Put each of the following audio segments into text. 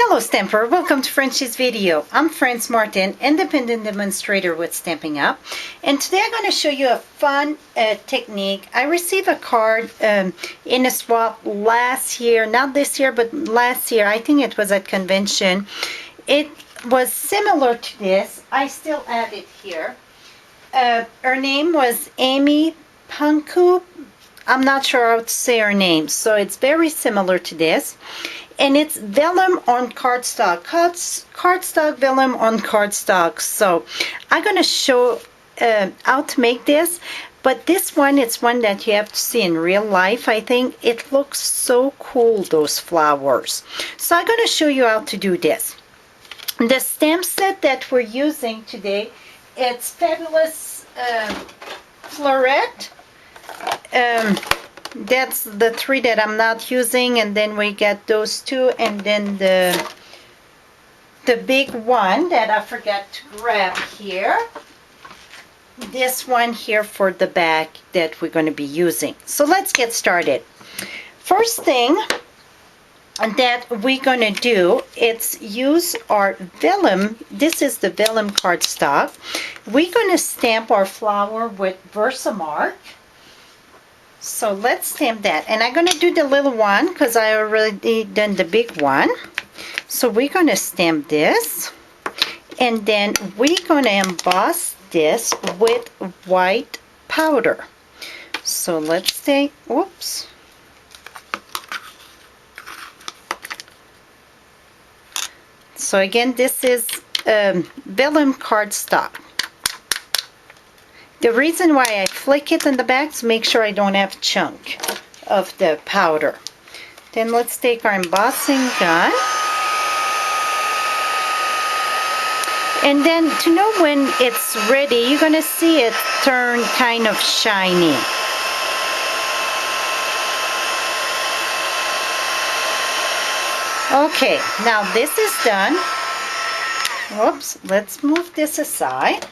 Hello Stamper, welcome to Frenchie's video. I'm Franz Martin, independent demonstrator with Stampin' Up! And today I'm going to show you a fun technique. I received a card in a swap last year, not this year, but last year. I think it was at convention. It was similar to this. I still have it here. Her name was Amy Panku. I'm not sure how to say her name, so it's very similar to this. And it's vellum on cardstock, cardstock vellum on cardstock. So I'm going to show how to make this, but this one, it's one that you have to see in real life. I think it looks so cool, those flowers. So I'm going to show you how to do this. The stamp set that we're using today, it's Fabulous Floret. That's the three that I'm not using, and then we get those two, and then the big one that I forgot to grab here, this one here for the back that we're going to be using. So let's get started. First thing that we're going to do is use our vellum. This is the vellum cardstock. We're going to stamp our flower with Versamark. So let's stamp that, and I'm going to do the little one because I already done the big one. So we're going to stamp this, and then we're going to emboss this with white powder. So let's take, oops. So again, this is vellum cardstock. The reason why I flick it in the back is to make sure I don't have chunk of the powder. Then let's take our embossing gun. And then to know when it's ready, you're going to see it turn kind of shiny. Okay, now this is done. Whoops, let's move this aside.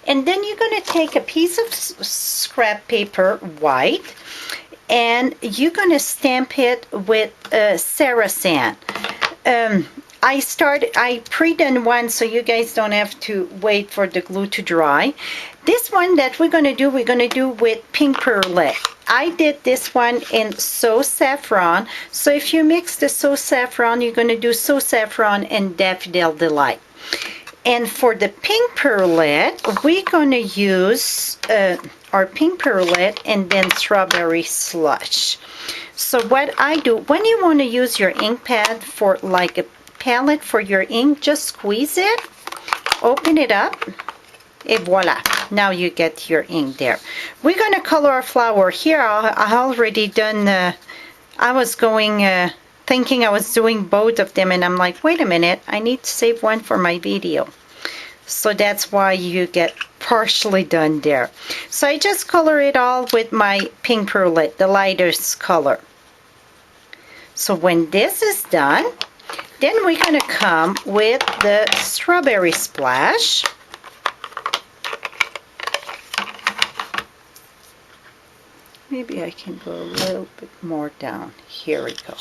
And then you're going to take a piece of scrap paper, white, and you're going to stamp it with Saracen. I pre-done one so you guys don't have to wait for the glue to dry. This one that we're going to do with pink perlet. I did this one in So Saffron. So if you mix the So Saffron, you're going to do So Saffron and Daffodil Delight. And for the pink perlet, we're going to use our pink perlet and then strawberry slush. So what I do, when you want to use your ink pad for like a palette for your ink, just squeeze it, open it up, et voila. Now you get your ink there. We're going to color our flower. Here I already done, I was going... thinking I was doing both of them, and I'm like, wait a minute, I need to save one for my video. So that's why you get partially done there. So I just color it all with my pink perlet, the lightest color. So when this is done, then we're going to come with the strawberry splash. Maybe I can go a little bit more down. Here we go.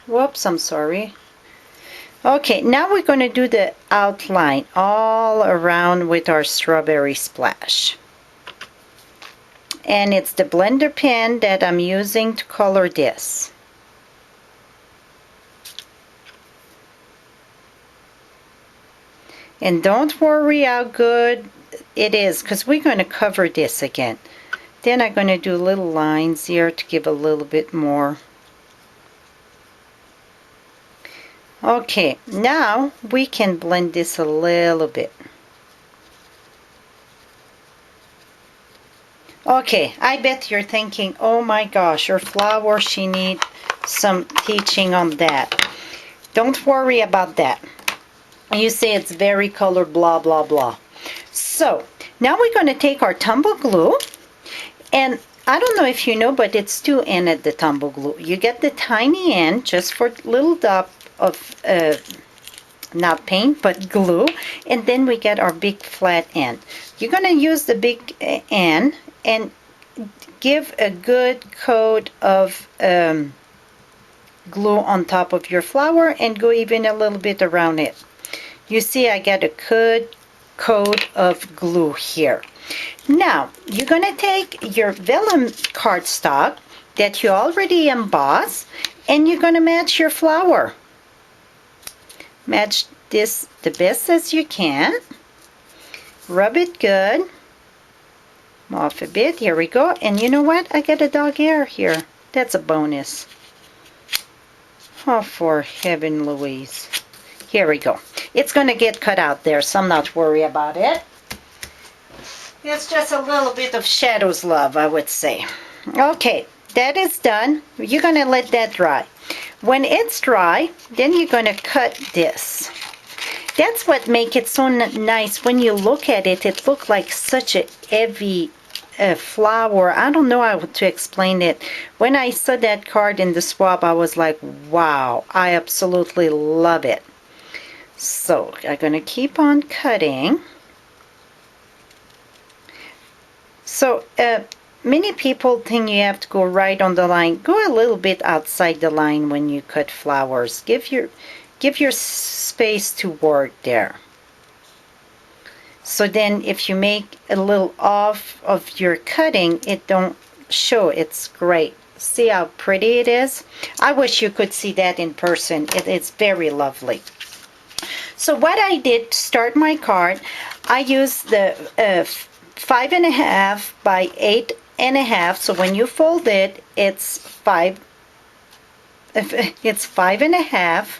Whoops, I'm sorry. Okay, now we're going to do the outline all around with our strawberry splash. And it's the blender pen that I'm using to color this. And don't worry how good it is, because we're going to cover this again. Then I'm going to do little lines here to give a little bit more. Okay, now we can blend this a little bit. Okay, I bet you're thinking, oh my gosh, her flower, she needs some teaching on that. Don't worry about that. You say it's very colored, blah, blah, blah. So, now we're going to take our tumble glue, and I don't know if you know, but it's two ends at the tumble glue. You get the tiny end just for little dot of not paint but glue, and then we get our big flat end. You're going to use the big end and give a good coat of glue on top of your flower and go even a little bit around it. You see I got a good coat of glue here. Now you're gonna take your vellum cardstock that you already embossed and you're gonna match your flower. Match this the best as you can. Rub it good. Off a bit. Here we go. And you know what? I got a dog ear here. That's a bonus. Oh, for heaven, Louise. Here we go. It's going to get cut out there, so I'm not worried about it. It's just a little bit of Shadow's love, I would say. Okay, that is done. You're going to let that dry. When it's dry, then you're going to cut this. That's what makes it so nice. When you look at it, it looks like such a heavy flower. I don't know how to explain it. When I saw that card in the swap, I was like, wow, I absolutely love it. So I'm going to keep on cutting. So many people think you have to go right on the line. Go a little bit outside the line when you cut flowers. Give your space to work there. So then if you make a little off of your cutting, it don't show. It's great. See how pretty it is? I wish you could see that in person. It's very lovely. So what I did to start my card, I used the 5.5 by 8.5. So when you fold it, it's 5.5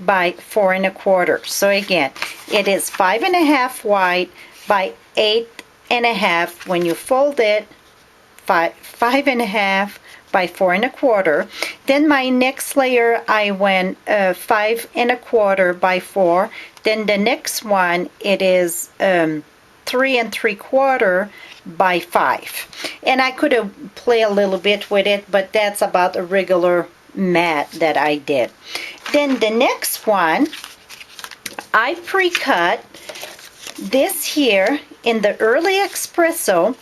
by 4.25. So again, it is 5.5 wide by 8.5. When you fold it, 5.5 by 4.25. Then my next layer, I went 5.25 by 4. Then the next one, it is 3.75 by 5. And I could have played a little bit with it, but that's about a regular mat that I did. Then the next one, I pre-cut this here in the early espresso.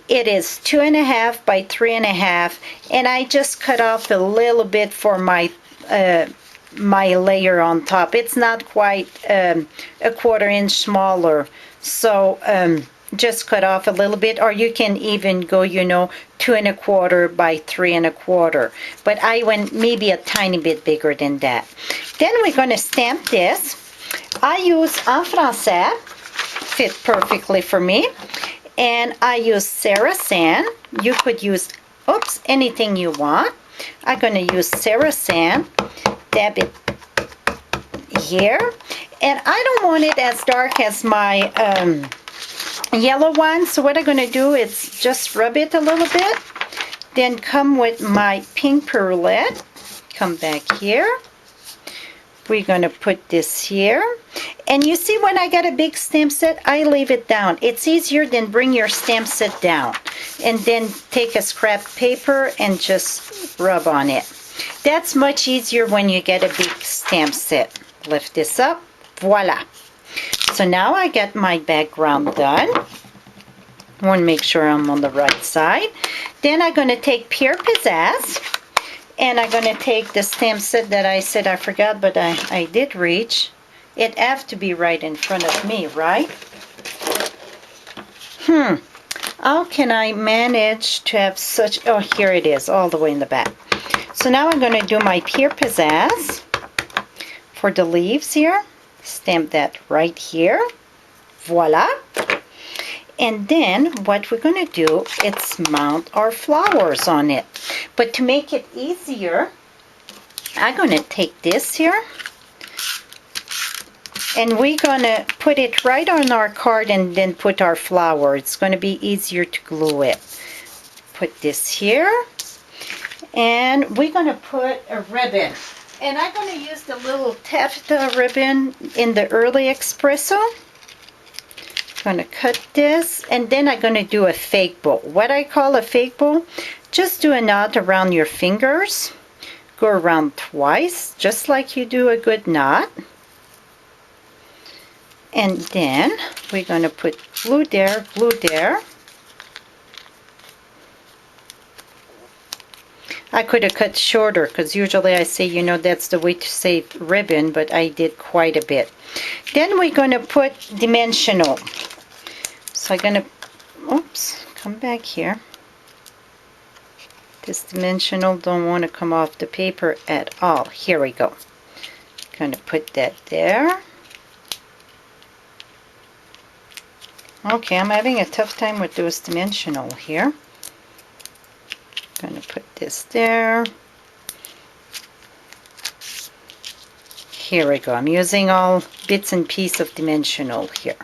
It is 2.5 by 3.5, and I just cut off a little bit for my my layer on top. It's not quite a 1/4 inch smaller, so just cut off a little bit, or you can even go 2.25 by 3.25, but I went maybe a tiny bit bigger than that. Then we're going to stamp this. I use en français, fit perfectly for me, and I use Sarah Sand. You could use anything you want. I'm going to use Sarah Sand, dab it here, and I don't want it as dark as my yellow one, so what I'm going to do is just rub it a little bit, then come with my pink perlette, come back here, we're going to put this here, and you see when I got a big stamp set, I leave it down. It's easier than bring your stamp set down and then take a scrap paper and just rub on it. That's much easier when you get a big stamp set. Lift this up, voila. So now I got my background done. I want to make sure I'm on the right side. Then I'm going to take Pure Pizzazz, and I'm going to take the stamp set that I said I forgot, but I did reach. It has to be right in front of me, right? How can I manage to have such... Oh, here it is, all the way in the back. So now I'm going to do my Pure Pizzazz for the leaves here. Stamp that right here. Voila. And then what we're going to do is mount our flowers on it. But to make it easier, I'm going to take this here, and we're going to put it right on our card and then put our flower. It's going to be easier to glue it. Put this here, and we're going to put a ribbon. And I'm going to use the little taffeta ribbon in the early espresso. I'm going to cut this, and then I'm going to do a fake bow. What I call a fake bow, just do a knot around your fingers. Go around twice, just like you do a good knot. And then we're going to put glue there, glue there. I could have cut shorter because usually I say, you know, that's the way to save ribbon, but I did quite a bit. Then we're going to put dimensional. So I'm going to, oops, come back here. This dimensional don't want to come off the paper at all. Here we go. Going to put that there. Okay, I'm having a tough time with those dimensional here. Going to put this there. Here we go. I'm using all bits and pieces of dimensional here.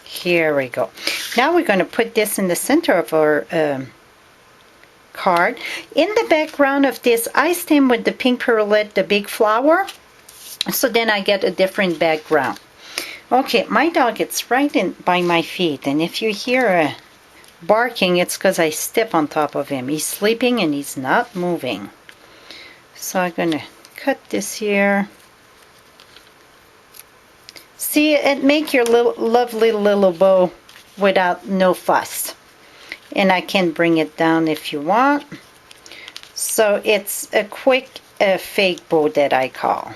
Here we go. Now we're going to put this in the center of our card. In the background of this, I stamp with the pink perlette, the big flower, so then I get a different background. Okay, my dog gets right in by my feet, and if you hear barking, it's because I step on top of him. He's sleeping and he's not moving. So I'm going to cut this here. See, it make your lovely little bow without no fuss. And I can bring it down if you want. So it's a quick fake bow that I call.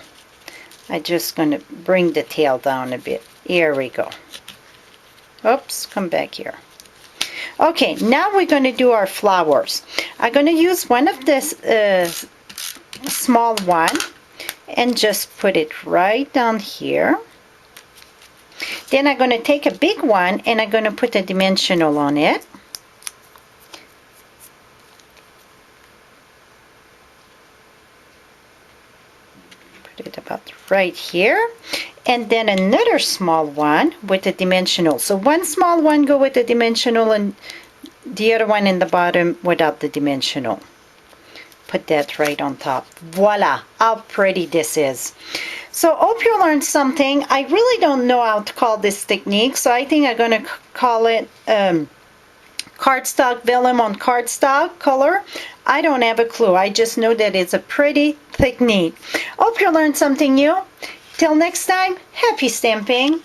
I'm just going to bring the tail down a bit. Here we go. Oops, come back here. Okay, now we're going to do our flowers. I'm going to use one of this small one and just put it right down here. Then I'm going to take a big one and I'm going to put a dimensional on it. Put it about right here. And then another small one with a dimensional. So one small one go with the dimensional and the other one in the bottom without the dimensional. Put that right on top. Voila, how pretty this is. So hope you learned something. I really don't know how to call this technique, so I think I'm going to call it cardstock vellum on cardstock color. I don't have a clue. I just know that it's a pretty technique. Hope you learned something new. Till next time, happy stamping.